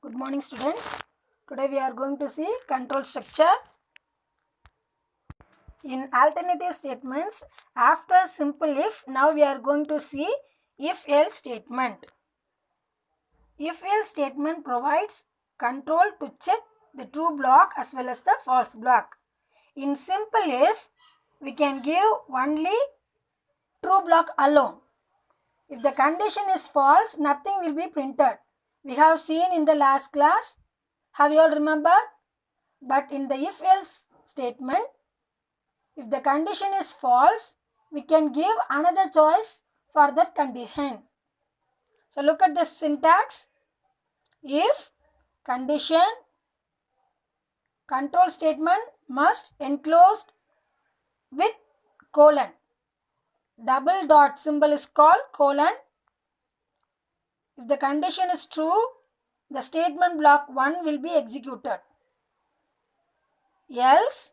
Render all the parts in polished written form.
Good morning, students. Today we are going to see control structure. In alternative statements, after simple if, now we are going to see if-else statement. If-else statement provides control to check the true block as well as the false block. In simple if, we can give only true block alone. If the condition is false, nothing will be printed. We have seen in the last class. Have you all remembered? But in the if-else statement, if the condition is false, we can give another choice for that condition. So look at the syntax. If condition control statement must enclosed with colon. Double dot symbol is called colon. If the condition is true, the statement block 1 will be executed. Else,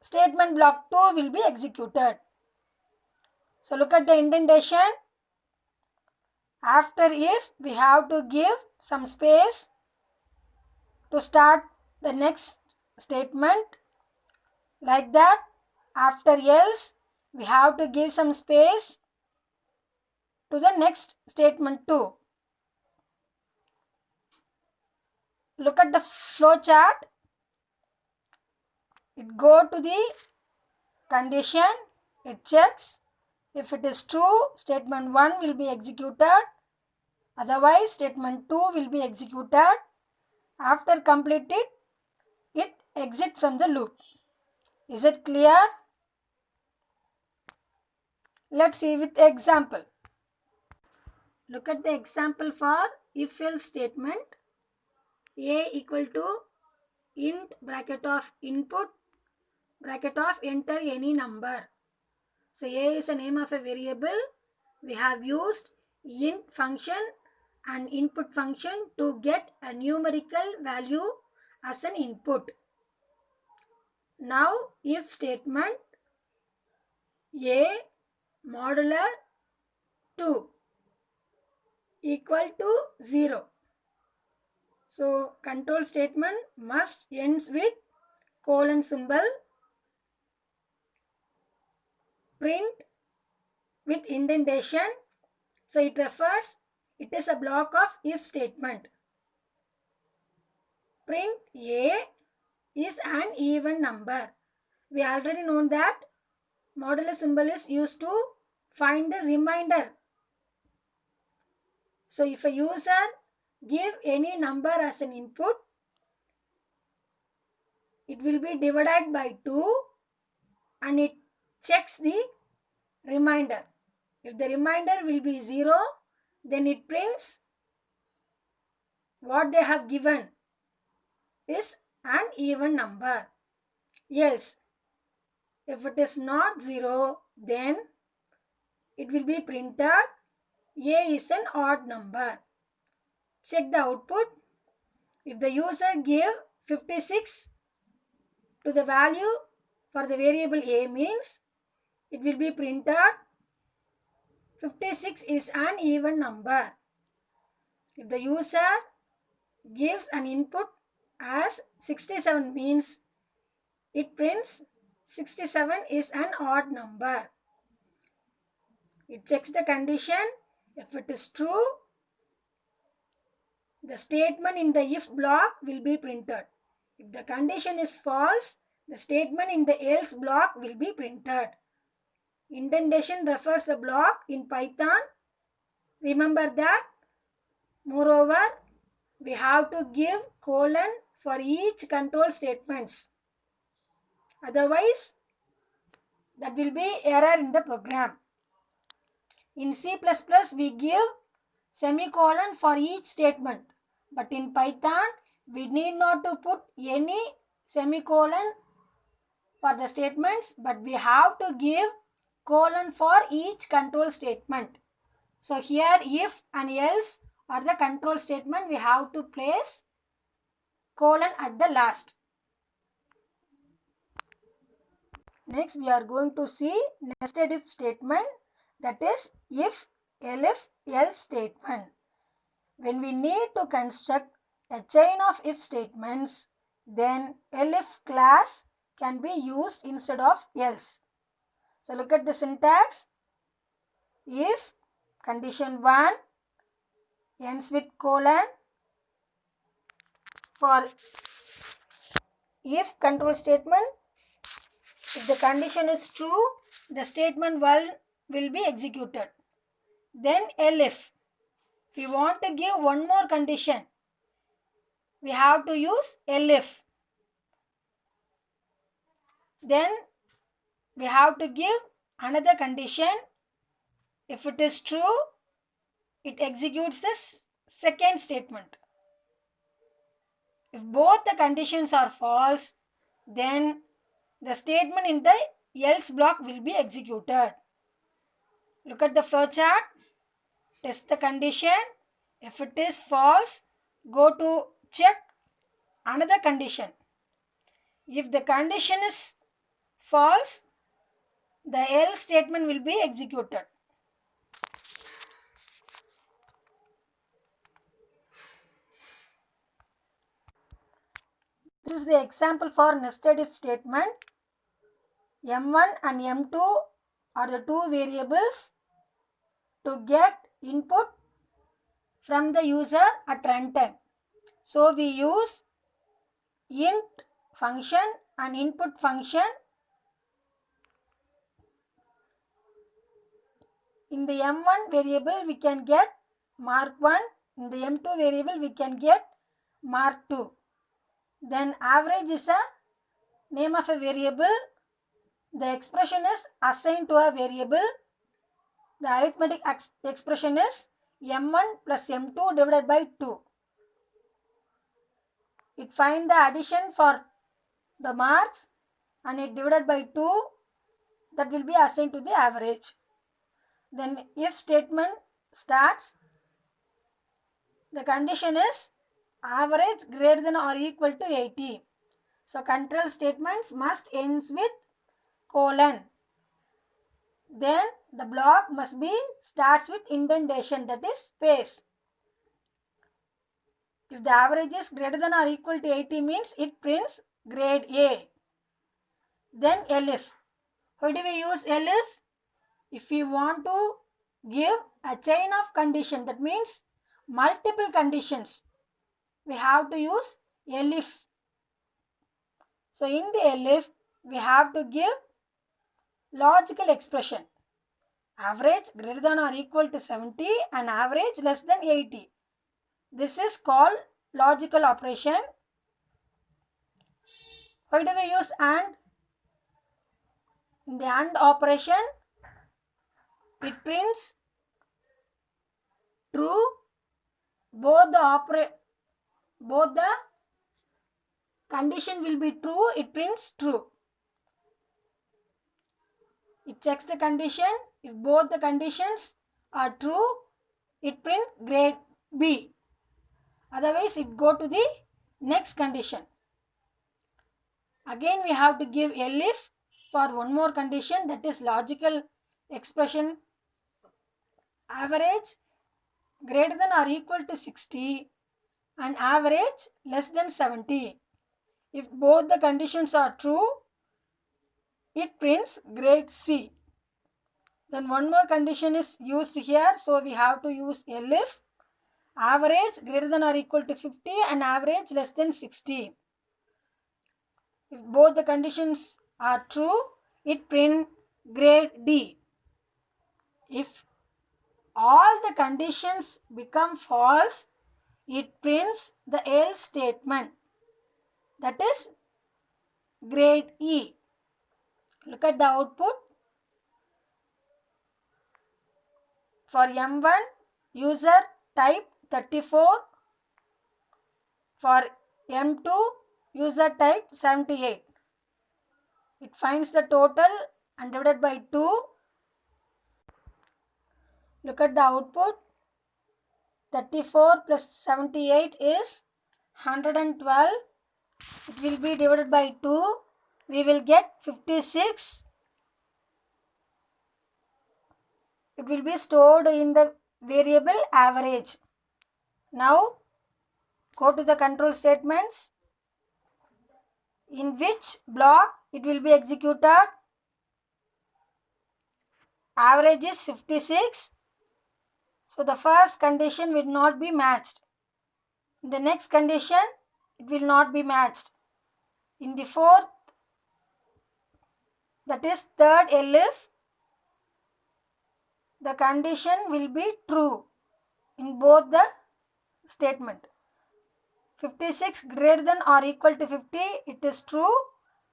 statement block 2 will be executed. So look at the indentation. After if, we have to give some space to start the next statement. Like that, after else, we have to give some space to the next statement too. Look at the flow chart. It go to the condition, it checks. If it is true, statement 1 will be executed. Otherwise, statement 2 will be executed. After completed, it exits from the loop. Is it clear? Let's see with example. Look at the example for if-else statement. A equal to int bracket of input bracket of enter any number. So A is the name of a variable. We have used int function and input function to get a numerical value as an input. Now if statement A modular 2 equal to 0. So control statement must ends with colon symbol, print with indentation. So it refers, it is a block of if statement. Print A is an even number. We already know that modular symbol is used to find the remainder. So if a user give any number as an input, it will be divided by 2 and it checks the remainder. If the remainder will be 0, then it prints what they have given is an even number. Else, if it is not 0, then it will be printed A is an odd number. Check the output. If the user gave 56 to the value for the variable A, means it will be printed 56 is an even number. If the user gives an input as 67, means it prints 67 is an odd number. It checks the condition. If it is true, the statement in the if block will be printed. If the condition is false, the statement in the else block will be printed. Indentation refers the block in Python. Remember that. Moreover, we have to give colon for each control statements. Otherwise, that will be error in the program. In C++, we give semicolon for each statement. But in Python, we need not to put any semicolon for the statements, but we have to give colon for each control statement. So here if and else are the control statement, we have to place colon at the last. Next we are going to see nested if statement, that is if, elif, else statement. When we need to construct a chain of if statements, then elif class can be used instead of else. So look at the syntax. If condition 1 ends with colon, for if control statement, if the condition is true, the statement will be executed. Then elif. If we want to give one more condition, we have to use elif. Then we have to give another condition. If it is true, it executes the second statement. If both the conditions are false, then the statement in the else block will be executed. Look at the flow chart. Test the condition. If it is false, go to check another condition. If the condition is false, the else statement will be executed. This is the example for nested if statement. M1 and M2 are the two variables to get input from the user at runtime. So we use int function and input function. In the M1 variable we can get mark 1. In the M2 variable we can get mark 2. Then average is a name of a variable. The expression is assigned to a variable. The arithmetic expression is M1 plus M2 divided by 2. It finds the addition for the marks and it divided by 2, that will be assigned to the average. Then if statement starts, the condition is average greater than or equal to 80. So control statements must ends with colon. Then the block must be starts with indentation, that is space. If the average is greater than or equal to 80 means it prints grade A. Then elif. How do we use elif? If we want to give a chain of condition, that means multiple conditions, we have to use elif. So in the elif, we have to give logical expression. Average greater than or equal to 70 and average less than 80. This is called logical operation. Why do we use AND? In the AND operation, it prints true. Both the condition will be true. It prints true. It checks the condition. If both the conditions are true, it prints grade B. Otherwise, it go to the next condition. Again, we have to give elif for one more condition, that is logical expression average greater than or equal to 60 and average less than 70. If both the conditions are true, it prints grade C. Then one more condition is used here, so we have to use elif average greater than or equal to 50 and average less than 60. If both the conditions are true, it prints grade D. If all the conditions become false, it prints the else statement, that is grade E. Look at the output. For M1, user type 34. For M2, user type 78. It finds the total and divided by 2. Look at the output. 34 plus 78 is 112. It will be divided by 2. We will get 56. It will be stored in the variable average. Now go to the control statements. In which block it will be executed? Average is 56. So the first condition will not be matched. In the next condition, it will not be matched. In the fourth, that is third elif, the condition will be true in both the statement. 56 greater than or equal to 50, it is true,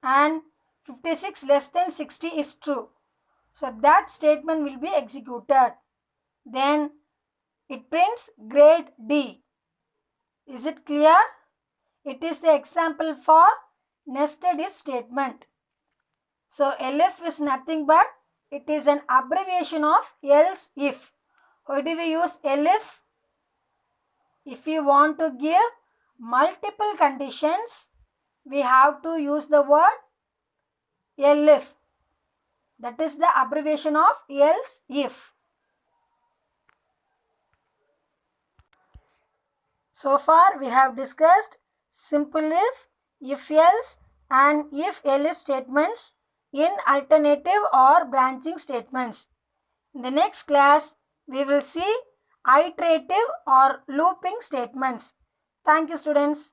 and 56 less than 60 is true. So that statement will be executed. Then it prints grade D. Is it clear? It is the example for nested if statement. So elif is nothing but it is an abbreviation of else if. Why do we use elif? If you want to give multiple conditions, we have to use the word elif. That is the abbreviation of else if. So far we have discussed simple if else and if elif statements in alternative or branching statements. In the next class, we will see iterative or looping statements. Thank you, students.